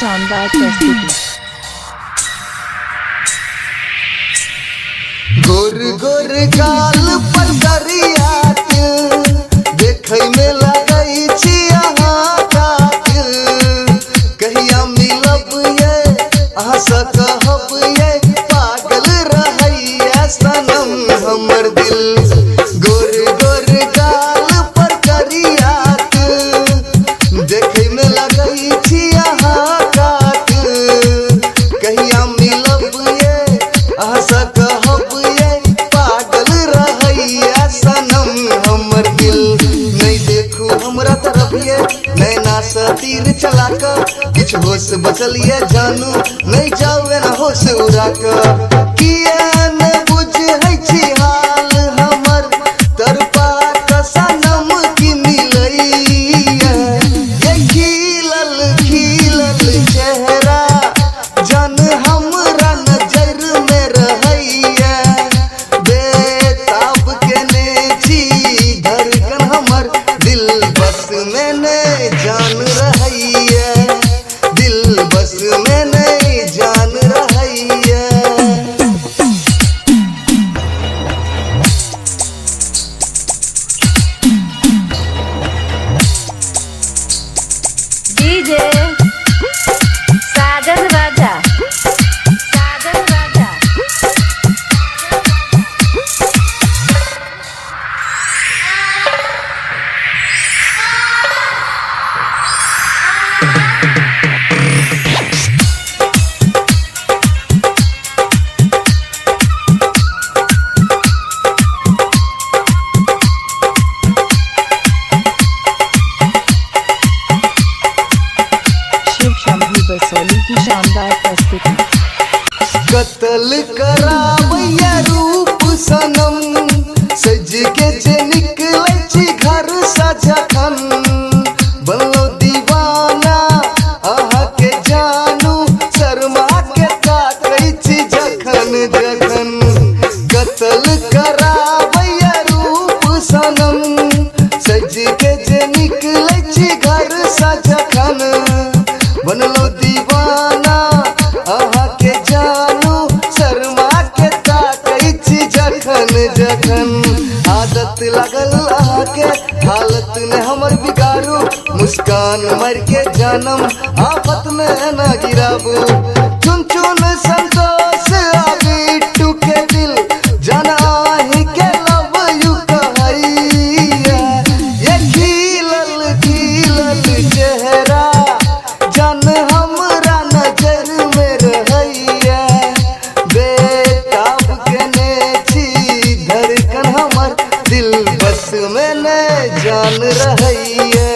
शानदार प्रस्तुति। गोर गोर गाल पर दरिया देखै में लगै छी अहाँ कातिल। कहिया मिलब ये अहाँ से कहब ये पागल रहैया सनम हमर दिल। गोर गोर गाल पर दरिया देखै में लगै छी अहाँ कातिल। कहिया मिलब ये अहाँ से कहब ये पागल रहैया सनम हमर दिल। नहीं देखू हमरा तरफ ये नैना से तीर चला कर किछ होश बचल ये जानू नहीं जावे ना होश उड़ा कर। किया न बुझै छी हाल हमर तरपा का सनम की मिलैया। ये खिलल खिलल चेहरा जान हमरा नजर में रहैया। बेताब केने छी धड़कन हमर दिल बस में नहीं जान रहैया। दिल बस में नहीं जान रहैया। डीजे साजन राजा, साजन राजा। शिव शंभू बसोली की शानदार प्रस्तुति। कत्ल करावैया रूप सनम सज के जे निकलै छी घर से जखन। बनलो दीवाना अहाँ के जानू शर्मा के ताकै छी जखन जखन। कत्ल करावैया रूप सनम सज के जे निकलै छी घर से जखन। बनलो दीवाना अहाँ के जानू शर्मा के ताकै छी जखन जखन। आदत लगल अहाँ के हालत ने हमर बिगाड़ू मुस्कान मर के जानम आफत में न गिराबू। चुन चुन संतोष आबी टूके दिल जाना ही के लव यू कहैया। ये खिलल खिलल चेहरा जान हमरा नजर में रहैया। बेताब केने छी धड़कन हमर दिल बस में नहीं जान रहैया।